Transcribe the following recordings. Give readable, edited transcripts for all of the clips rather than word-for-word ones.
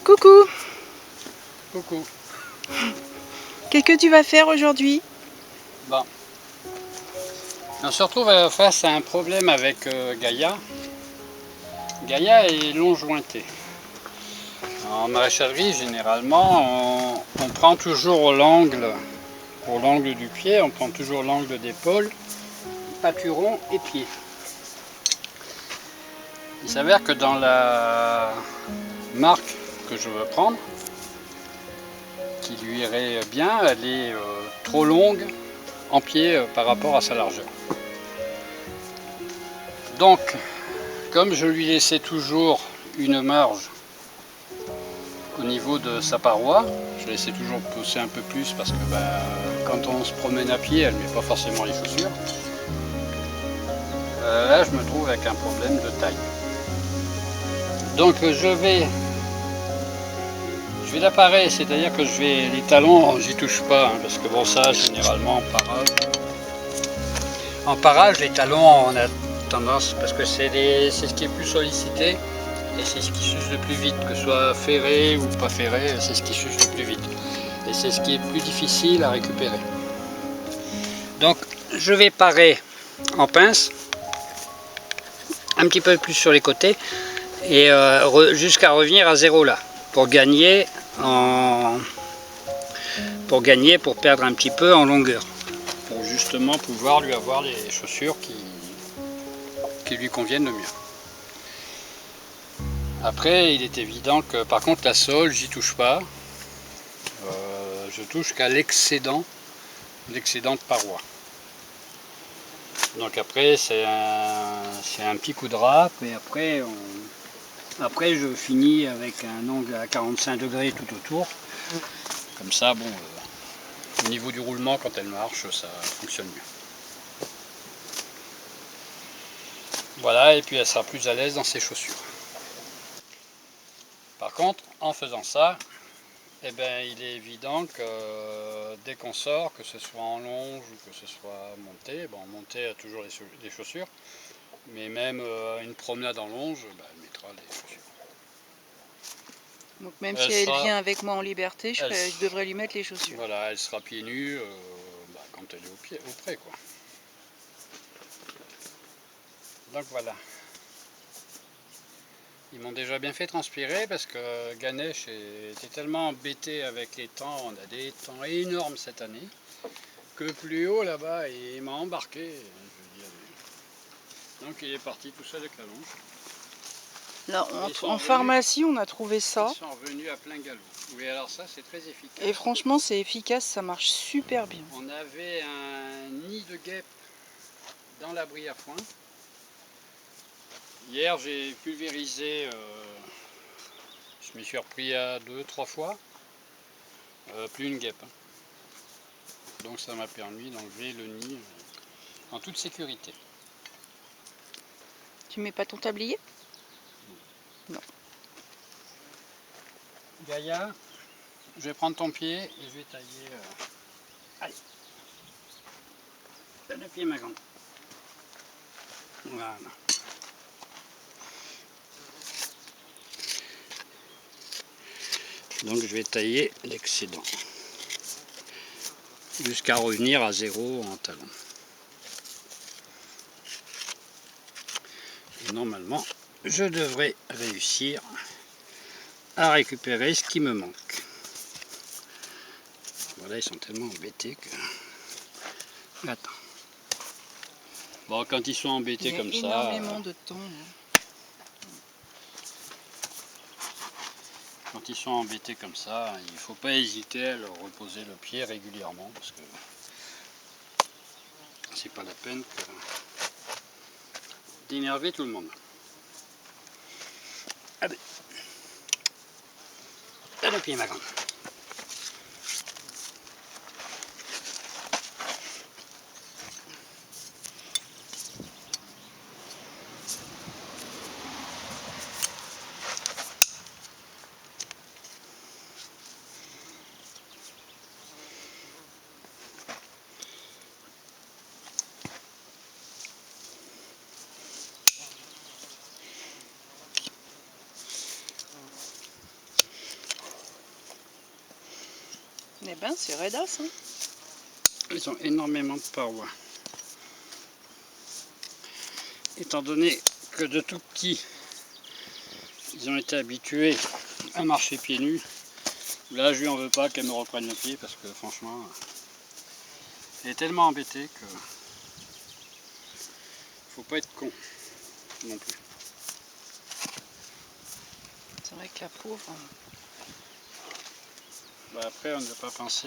Coucou, Coucou. qu'est-ce que tu vas faire aujourd'hui? Bon. On se retrouve face à un problème avec Gaïa. Gaïa est long jointée. En maréchalerie, généralement, on prend toujours l'angle, pour l'angle du pied, on prend toujours l'angle d'épaule, pâturon et pied. Il s'avère que dans la marque que je veux prendre, qui lui irait bien, elle est trop longue en pied par rapport à sa largeur. Donc, comme je lui laissais toujours une marge au niveau de sa paroi, je laissais toujours pousser un peu plus parce que quand on se promène à pied, elle ne met pas forcément les chaussures. Là, je me trouve avec un problème de taille. Donc je vais la parer, c'est-à-dire que les talons, j'y touche pas, hein, parce que bon, ça, généralement en parage, les talons, on a tendance, parce que c'est ce qui est plus sollicité, et c'est ce qui s'use le plus vite, que ce soit ferré ou pas ferré, c'est ce qui s'use le plus vite. Et c'est ce qui est plus difficile à récupérer. Donc je vais parer en pince, un petit peu plus sur les côtés, et jusqu'à revenir à zéro là, pour gagner, pour perdre un petit peu en longueur, pour justement pouvoir lui avoir les chaussures qui lui conviennent le mieux. Après, il est évident que par contre la sole, j'y touche pas. Je touche qu'à l'excédent de paroi. Donc après, c'est un petit coup de râpe et après je finis avec un angle à 45 degrés tout autour. Comme ça, bon, au niveau du roulement, quand elle marche, ça fonctionne mieux. Voilà, et puis elle sera plus à l'aise dans ses chaussures. Par contre, en faisant ça, eh ben, il est évident que dès qu'on sort, que ce soit en longe ou que ce soit monté, bon, monté a toujours les chaussures, mais même une promenade en longe, elle mettra les chaussures. Donc même si elle vient avec moi en liberté, je devrais lui mettre les chaussures. Voilà, elle sera pieds nus quand elle est au pré, quoi. Donc voilà. Ils m'ont déjà bien fait transpirer parce que Ganesh était tellement embêté avec les temps, on a des temps énormes cette année, que plus haut là-bas, il m'a embarqué. Donc il est parti tout seul avec la longe. Là, en pharmacie, on a trouvé ça. Ils sont revenus à plein galop. Oui, alors ça, c'est très efficace. Et franchement, c'est efficace, ça marche super bien. On avait un nid de guêpes dans l'abri à foin. Hier, j'ai pulvérisé, je me suis repris à 2-3 fois, plus une guêpe. Donc ça m'a permis d'enlever le nid en toute sécurité. Tu mets pas ton tablier? Non. Gaïa, je vais prendre ton pied et je vais tailler. Allez, donne le pied, ma grande. Voilà. Donc je vais tailler l'excédent jusqu'à revenir à zéro en talon. Et normalement, je devrais réussir à récupérer ce qui me manque. Voilà, ils sont tellement embêtés que... Attends. Bon, quand ils sont embêtés comme ça... énormément de temps. Quand ils sont embêtés comme ça, il ne faut pas hésiter à leur reposer le pied régulièrement parce que c'est pas la peine d'énerver tout le monde. Allez, donne le pied, ma grande. Eh ben, c'est raidasse. Hein. Ils ont énormément de parois. Étant donné que de tout petit, ils ont été habitués à marcher pieds nus, là je lui en veux pas qu'elle me reprenne le pied parce que franchement, elle est tellement embêtée que faut pas être con non plus. C'est vrai que la pauvre... Bah après on n'a pas pensé,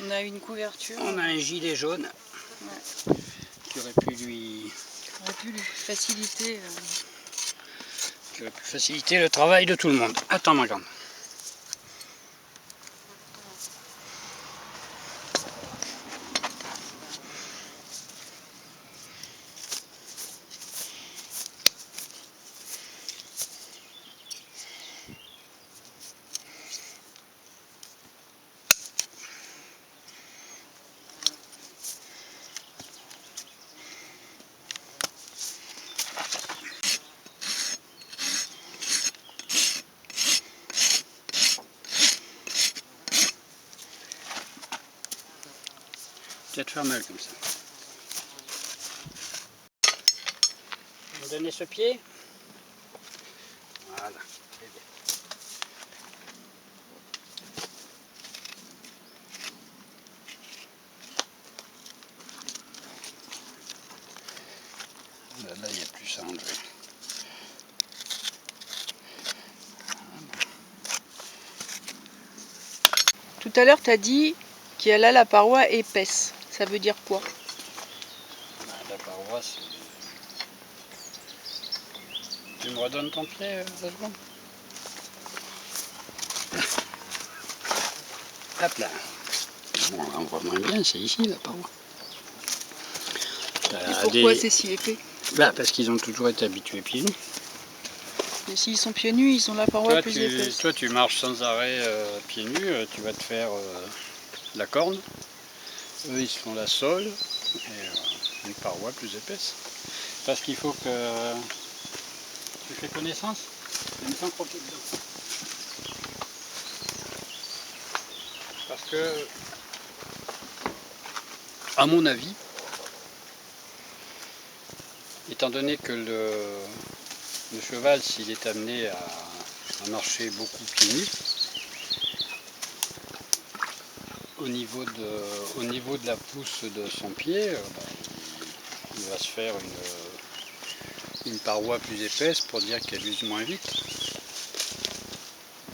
On a une couverture. on a un gilet jaune qui aurait pu lui... On aurait pu lui faciliter... qui aurait pu faciliter le travail de tout le monde. Attends ma grande. Peut-être faire mal comme ça. Vous me donnez ce pied? Voilà. Très bien. Là, il n'y a plus à enlever. Tout à l'heure, tu as dit qu'elle a la paroi épaisse. Ça veut dire quoi? La paroi, c'est... Tu me redonnes ton pied, 2 secondes? Hop là. Bon, on voit moins bien, c'est ici la paroi. Et pourquoi c'est si épais? Bah, parce qu'ils ont toujours été habitués pieds nus. Mais s'ils sont pieds nus, ils ont la paroi plus épaisse. Toi, tu marches sans arrêt pieds nus, tu vas te faire la corne. Eux, ils se font la sole et une paroi plus épaisse. Parce qu'il faut que tu fais connaissance, mais sans croquer dedans. Parce que, à mon avis, étant donné que le cheval, s'il est amené à marcher beaucoup pieds nus, au niveau de la pousse de son pied, il va se faire une paroi plus épaisse pour dire qu'elle use moins vite.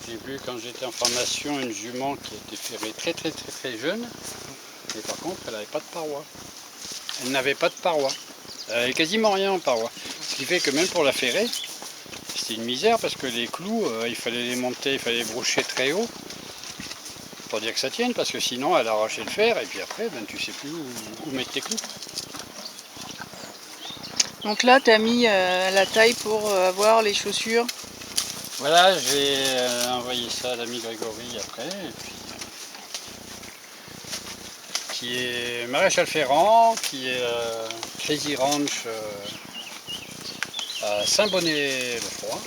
J'ai vu quand j'étais en formation une jument qui a été ferrée très jeune, mais par contre elle n'avait pas de paroi. Elle n'avait pas de paroi. Elle avait quasiment rien en paroi. Ce qui fait que même pour la ferrer, c'était une misère parce que les clous, il fallait les monter, il fallait les brocher très haut pour dire que ça tienne, parce que sinon elle arrachait le fer et puis après ben, tu sais plus où mettre tes clous. Donc là, tu as mis la taille pour avoir les chaussures. Voilà, je vais envoyer ça à l'ami Grégory après, et puis, qui est maréchal ferrant, qui est Crazy Ranch à Saint-Bonnet-le-Froid.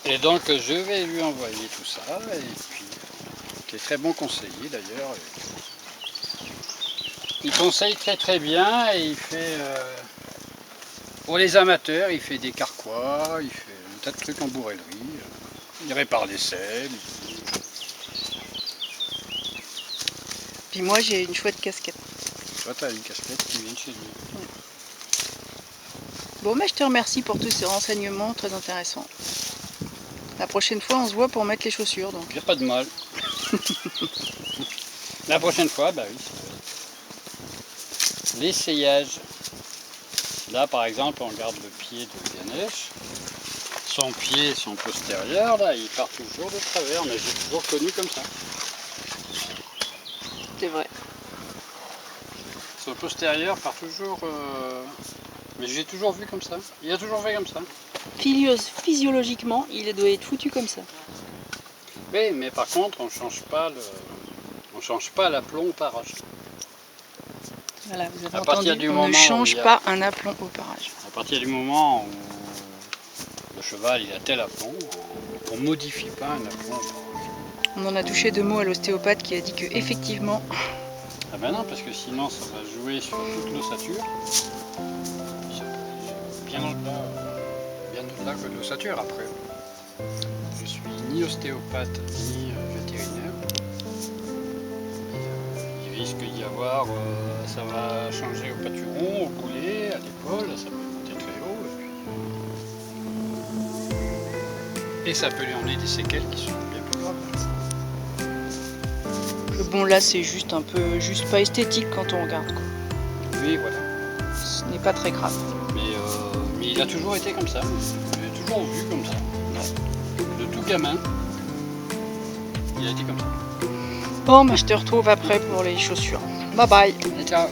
Et donc je vais lui envoyer tout ça, et puis qui est très bon conseiller d'ailleurs. Il conseille très bien et il fait, pour les amateurs, il fait des carquois, il fait un tas de trucs en bourrellerie, il répare les selles. Puis moi, j'ai une chouette casquette. Toi, tu as une casquette qui vient de chez lui. Ouais. Bon, je te remercie pour tous ces renseignements très intéressants. La prochaine fois, on se voit pour mettre les chaussures. Donc. Il n'y a pas de mal. La prochaine fois, bah oui. L'essayage. Là, par exemple, on regarde le pied de Ganesh. Son pied, son postérieur, là, il part toujours de travers, mais j'ai toujours connu comme ça. C'est vrai. Son postérieur part toujours... Mais j'ai toujours vu comme ça. Il a toujours fait comme ça. Physiologiquement, il doit être foutu comme ça. Oui, mais par contre, on change pas l'aplomb au parage. Voilà, vous avez À partir entendu, du on moment ne où change il y a- pas un aplomb au parage. À partir du moment où le cheval il a tel aplomb, on modifie pas un aplombement. On en a touché 2 mots à l'ostéopathe qui a dit que effectivement. Ah ben non, parce que sinon ça va jouer sur toute l'ossature. Bien au-delà que l'ossature après. Je suis ni ostéopathe ni vétérinaire. Il risque d'y avoir, ça va changer au pâturon, au poulet, à l'épaule, ça peut monter très haut. Et ça peut lui emmener des séquelles qui sont bien plus graves. Bon là c'est juste un peu, juste pas esthétique quand on regarde quoi. Oui voilà. Ce n'est pas très grave. Mais il a toujours été comme ça. Je l'ai toujours vu comme ça. De tout gamin, il a été comme ça. Bon, bah, je te retrouve après pour les chaussures. Bye bye. Et ciao.